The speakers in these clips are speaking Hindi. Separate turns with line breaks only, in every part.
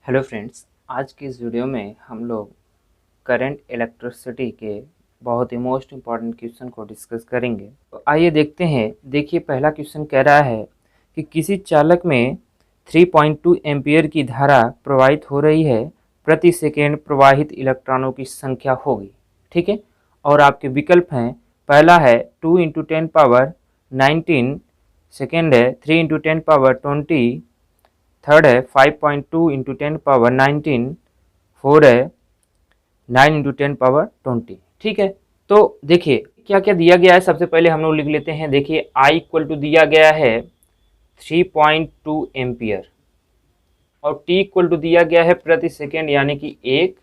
हेलो फ्रेंड्स, आज की इस वीडियो में हम लोग करंट इलेक्ट्रिसिटी के बहुत ही मोस्ट इम्पॉर्टेंट क्वेश्चन को डिस्कस करेंगे। तो आइए देखते हैं। देखिए, पहला क्वेश्चन कह रहा है कि किसी चालक में 3.2 एम्पियर की धारा प्रवाहित हो रही है, प्रति सेकेंड प्रवाहित इलेक्ट्रॉनों की संख्या होगी। ठीक है, और आपके विकल्प हैं। पहला है 2 × 10⁻19, सेकेंड है 3 × 10⁻20, थर्ड है 5.2 × 10⁻19, फोर है 9 × 10⁻20। ठीक है, तो देखिए क्या क्या दिया गया है। सबसे पहले हम लोग लिख लेते हैं। देखिए I इक्वल टू दिया गया है 3.2 एम्पियर और T इक्वल टू दिया गया है प्रति सेकेंड, यानी कि 1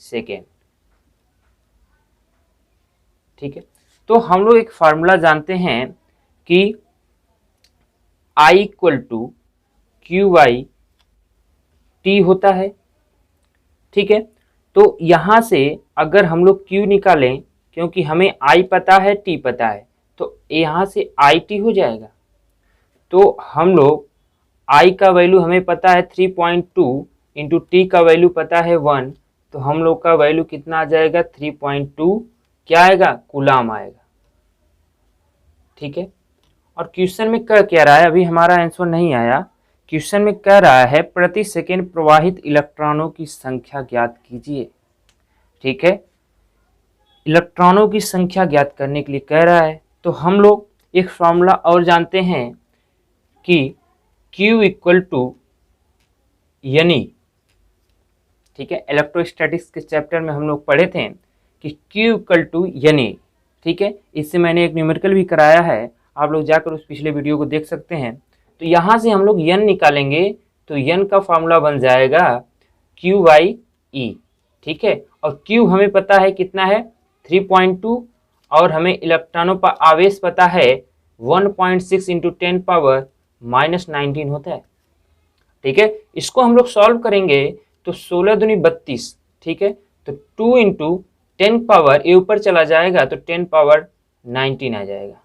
सेकेंड। ठीक है, तो हम लोग एक फार्मूला जानते हैं कि I इक्वल टू QT होता है। ठीक है, तो यहां से अगर हम लोग Q निकालें, क्योंकि हमें I पता है T पता है, तो यहां से IT हो जाएगा। तो हम लोग I का वैल्यू हमें पता है 3.2 इंटू T का वैल्यू पता है 1, तो हम लोग का वैल्यू कितना आ जाएगा 3.2 क्या आएगा, कूलाम आएगा। ठीक है, और क्वेश्चन में क्या रहा है, अभी हमारा आंसर नहीं आया। क्वेश्चन में कह रहा है प्रति सेकेंड प्रवाहित इलेक्ट्रॉनों की संख्या ज्ञात कीजिए। ठीक है, इलेक्ट्रॉनों की संख्या ज्ञात करने के लिए कह रहा है, तो हम लोग एक फॉर्मूला और जानते हैं कि Q इक्वल टू यानी, ठीक है, इलेक्ट्रोस्टैटिक्स के चैप्टर में हम लोग पढ़े थे कि Q इक्वल टू यानी। ठीक है, इससे मैंने एक न्यूमेरिकल भी कराया है, आप लोग जाकर उस पिछले वीडियो को देख सकते हैं। तो यहाँ से हम लोग n निकालेंगे, तो n का फॉर्मूला बन जाएगा QE। ठीक है, और Q हमें पता है कितना है 3.2, और हमें इलेक्ट्रॉनों पर आवेश पता है 1.6 इंटू 10⁻19 होता है। ठीक है, इसको हम लोग सॉल्व करेंगे तो 16 दूनी 32। ठीक है, तो 2 इंटू 10 पावर ये ऊपर चला जाएगा तो 10⁻19 आ जाएगा।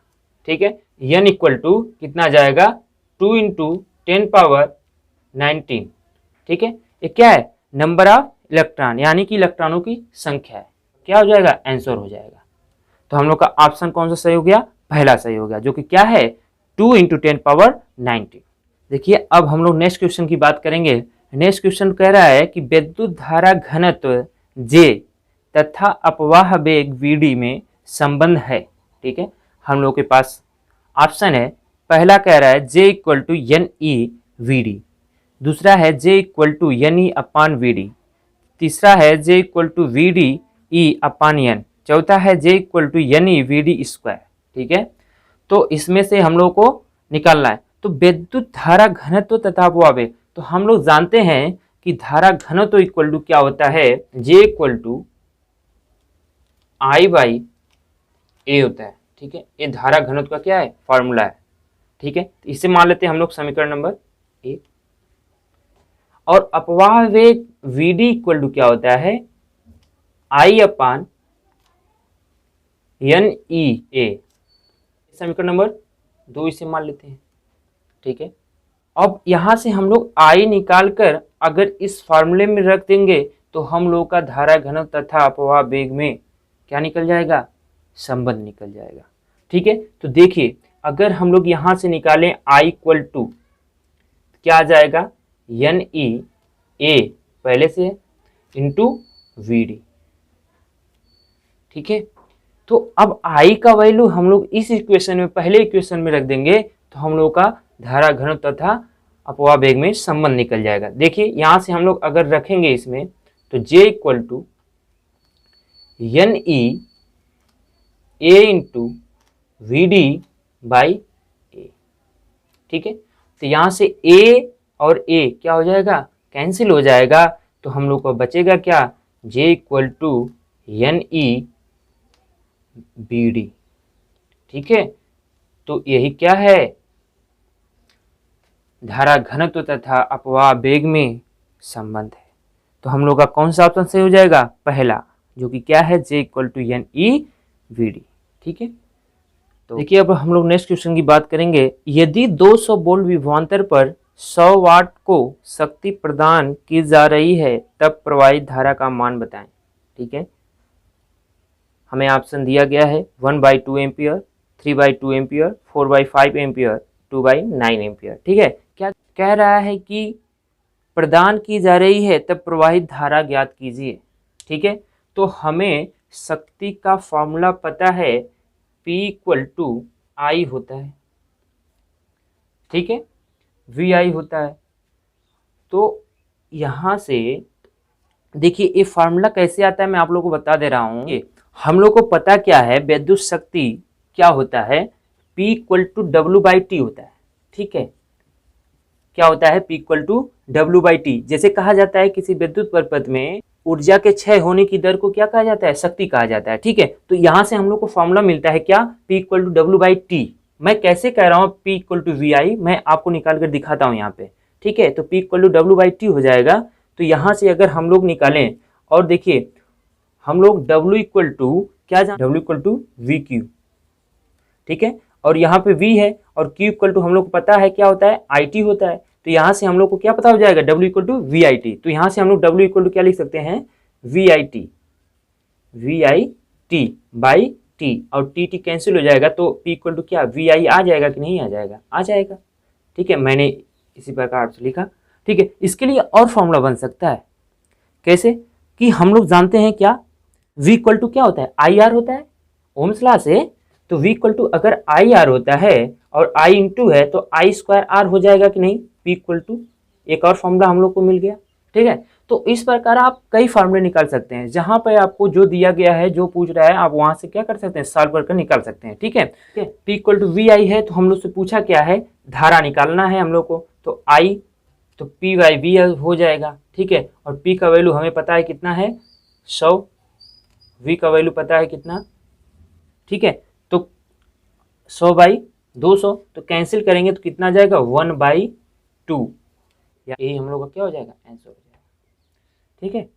ठीक है, n इक्वल टू कितना आ जाएगा 2 इंटू 10⁻19। ठीक है, ये क्या है, नंबर ऑफ इलेक्ट्रॉन, यानी कि इलेक्ट्रॉनों की संख्या है। क्या हो जाएगा, आंसर हो जाएगा। तो हम लोग का ऑप्शन कौन सा सही हो गया, पहला सही हो गया, जो कि क्या है 2 इंटू 10⁻19। देखिए अब हम लोग नेक्स्ट क्वेश्चन की बात करेंगे। नेक्स्ट क्वेश्चन कह रहा है कि विद्युत धारा घनत्व J तथा अपवाह वेग Vd में संबंध है। ठीक है, हम लोग के पास ऑप्शन है। पहला कह रहा है J इक्वल टू NE/Vd, दूसरा है J इक्वल टू NE/Vd, तीसरा है J इक्वल टू VdE/N, चौथा है J इक्वल टू NE/Vd²। ठीक है, तो इसमें से हम लोग को निकालना है। तो विद्युत धारा घनत्व तथा अपवाह वेग, तो हम लोग जानते हैं कि धारा घनत्व इक्वल टू क्या होता है, J इक्वल टू I/A होता है। ठीक है, ये धारा घनत्व का क्या है, फॉर्मूला है। ठीक है, इसे मान लेते हैं हम लोग समीकरण नंबर 1। और अपवाह वेग Vd इक्वल टू क्या होता है, I/NEA, समीकरण नंबर 2 इसे मान लेते हैं। ठीक है, अब यहां से हम लोग I निकाल कर अगर इस फार्मूले में रख देंगे तो हम लोग का धारा घनत्व तथा अपवाह वेग में क्या निकल जाएगा, संबंध निकल जाएगा। ठीक है, तो देखिए अगर हम लोग यहां से निकालें I इक्वल टू क्या आ जाएगा, NEA पहले से इंटू Vd। ठीक है, तो अब I का वैल्यू हम लोग इस इक्वेशन में, पहले इक्वेशन में रख देंगे तो हम लोग का धारा घनत्व तथा अपवाह वेग में संबंध निकल जाएगा। देखिए यहां से हम लोग अगर रखेंगे इसमें तो J equal to NEA into Vd/A। ठीक है, तो यहां से A और A क्या हो जाएगा, कैंसिल हो जाएगा, तो हम लोग को बचेगा क्या, J इक्वल टू NEBD। ठीक है, तो यही क्या है, धारा घनत्व तथा अपवाह वेग में संबंध है। तो हम लोग का कौन सा ऑप्शन सही हो जाएगा, पहला, जो कि क्या है J इक्वल टू NEBD। ठीक है, तो देखिए अब हम लोग नेक्स्ट क्वेश्चन की बात करेंगे। यदि 200 वोल्ट विभवांतर पर 100 वाट को शक्ति प्रदान की जा रही है तब प्रवाहित धारा का मान बताएं। ठीक है, हमें ऑप्शन दिया गया है 1/2 एम्पियर, 3/2 एम्पियर, 4/5 एम्पियर, 2/9 एम्पियर। ठीक है, क्या कह रहा है कि प्रदान की जा रही है तब प्रवाहित धारा ज्ञात कीजिए। ठीक है, तो हमें शक्ति का फॉर्मूला पता है, P = I होता है। ठीक है, VI होता है। तो यहाँ से देखिए ये फार्मूला कैसे आता है मैं आप लोगों को बता दे रहा हूँ। हम लोग को पता क्या है, विद्युत शक्ति क्या होता है, P = W/T होता है। ठीक है, क्या होता है, P = W/T। जैसे कहा जाता है किसी विद्युत परिपथ में ऊर्जा के क्षय होने की दर को क्या कहा जाता है, शक्ति कहा जाता है। ठीक है, तो यहाँ से हम लोग को फॉर्मूला मिलता है क्या, P = W/T। मैं कैसे कह रहा हूँ P = VI, मैं आपको निकाल कर दिखाता हूँ यहाँ पे। ठीक है, तो P = W/T हो जाएगा। तो यहाँ से अगर हम लोग निकालें और देखिए हम लोग W क्या जान, W = VQ। ठीक है, और यहाँ पे V है और Q = हम लोग को पता है क्या होता है, IT होता है। तो यहाँ से हम लोग को क्या पता हो जाएगा, W = VIT। तो यहाँ से हम लोग W = क्या लिख सकते हैं, VIT by T, और T कैंसिल हो जाएगा तो P = क्या, VI आ जाएगा कि नहीं आ जाएगा, आ जाएगा। ठीक है, मैंने इसी प्रकार से लिखा। ठीक है, इसके लिए और फॉर्मूला बन सकता है, कैसे कि हम लोग जानते हैं क्या, V = क्या होता है, IR होता है ओम्स लॉ से। तो V = अगर IR होता है और I × है तो I²R हो जाएगा कि नहीं, P = एक और फॉर्मूला हम लोग को मिल गया। ठीक है, तो इस प्रकार आप कई फार्मूले निकाल सकते हैं, जहां पर आपको जो दिया गया है, जो पूछ रहा है, आप वहां से क्या कर सकते हैं, सॉल्व कर निकाल सकते हैं। ठीक है, P = VI है तो हम लोग से पूछा क्या है, धारा निकालना है हम लोग को। तो I तो P/V हो जाएगा। ठीक है, और P का वैल्यू हमें पता है कितना है, 100, V का वैल्यू पता है कितना। ठीक है, तो 100/200 तो कैंसिल करेंगे तो कितना जाएगा, 1/2, या ये हम लोग का क्या हो जाएगा, आंसर हो जाएगा। ठीक है,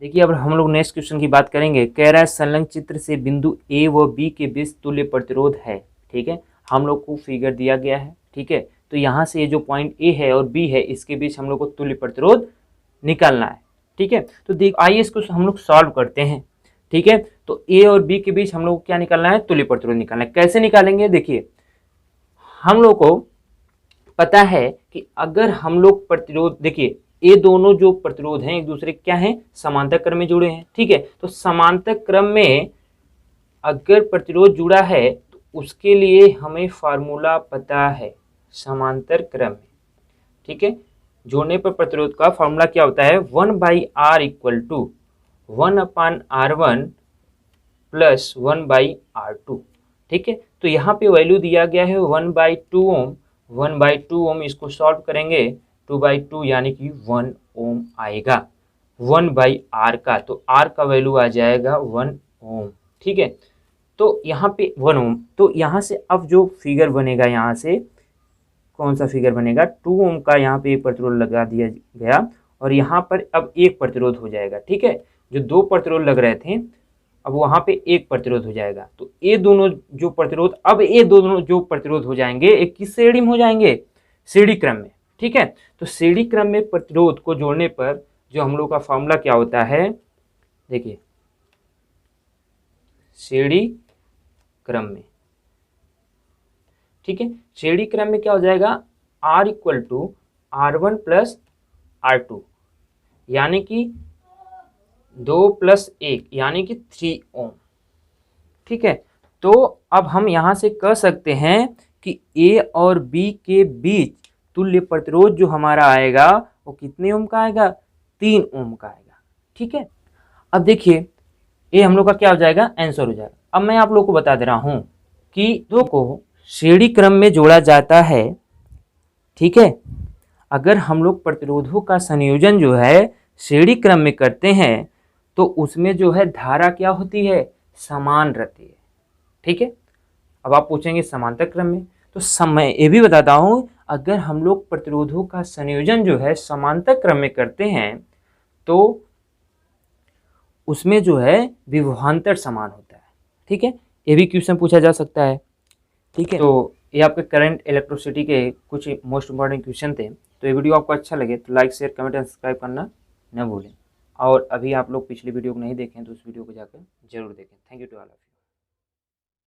देखिए अब हम लोग नेक्स्ट क्वेश्चन की बात करेंगे। कह रहा है संलग्न चित्र से बिंदु A व B के बीच तुल्य प्रतिरोध है। ठीक है, हम लोग को फिगर दिया गया है। ठीक है, तो यहाँ से ये जो पॉइंट A है और B है, इसके बीच हम लोग को तुल्य प्रतिरोध निकालना है। ठीक है, तो देख आइए इसको हम लोग सॉल्व करते हैं। ठीक है, तो A और B के बीच हम लोग को क्या निकालना है, तुल्य प्रतिरोध निकालना है। कैसे निकालेंगे, देखिए हम लोग को पता है कि अगर हम लोग प्रतिरोध, देखिए ये दोनों जो प्रतिरोध हैं एक दूसरे क्या हैं, समांतर क्रम में जुड़े हैं। ठीक है, तो समांतर क्रम में अगर प्रतिरोध जुड़ा है तो उसके लिए हमें फार्मूला पता है, समांतर क्रम में। ठीक है, जोड़ने पर प्रतिरोध का फार्मूला क्या होता है, 1/R = 1/R1 + 1/R2। ठीक है, तो यहाँ पे वैल्यू दिया गया है 1/2 ओम। 1/2 ओम इसको सॉल्व करेंगे, 2/2 यानी कि 1 ओम आएगा 1/R का। तो R का वैल्यू आ जाएगा 1 ओम। ठीक है, तो यहाँ पे 1 ओम। तो यहाँ से अब जो फिगर बनेगा, यहाँ से कौन सा फिगर बनेगा, 2 ओम का यहाँ पे एक प्रतिरोध लगा दिया गया और यहाँ पर अब एक प्रतिरोध हो जाएगा। ठीक है, जो 2 प्रतिरोध लग रहे थे अब वहाँ पे एक प्रतिरोध हो जाएगा। तो ये दोनों जो प्रतिरोध, अब ये दोनों जो प्रतिरोध हो जाएंगे एक किस श्रेणी में हो जाएंगे, श्रेणी क्रम में। ठीक है, तो श्रेणी क्रम में प्रतिरोध को जोड़ने पर जो हम लोग का फॉर्मूला क्या होता है, देखिए श्रेणी क्रम में। ठीक है, श्रेणी क्रम में क्या हो जाएगा, R = R1 + R2 यानी कि 2 + 1 यानी कि 3 ओम। ठीक है, तो अब हम यहाँ से कह सकते हैं कि A और B के बीच तुल्य प्रतिरोध जो हमारा आएगा वो कितने ओम का आएगा, 3 ओम का आएगा। ठीक है, अब देखिए ये हम लोग का क्या हो जाएगा, आंसर हो जाएगा। अब मैं आप लोग को बता दे रहा हूँ कि दो को श्रेणी क्रम में जोड़ा जाता है। ठीक है, अगर हम लोग प्रतिरोधों का संयोजन जो है श्रेणी क्रम में करते हैं तो उसमें जो है धारा क्या होती है, समान रहती है। ठीक है, अब आप पूछेंगे समांतर क्रम में, तो समय ये भी बताता हूं, अगर हम लोग प्रतिरोधों का संयोजन जो है समांतर क्रम में करते हैं तो उसमें जो है विभवांतर समान होता है। ठीक है, ये भी क्वेश्चन पूछा जा सकता है। ठीक है, तो ये आपके करंट इलेक्ट्रिसिटी के कुछ मोस्ट इंपॉर्टेंट क्वेश्चन थे। तो ये वीडियो आपको अच्छा लगे तो like share comment and subscribe करना न भूलें। और अभी आप लोग पिछली वीडियो को नहीं देखें तो उस वीडियो को जाकर जरूर देखें। Thank you to all of you.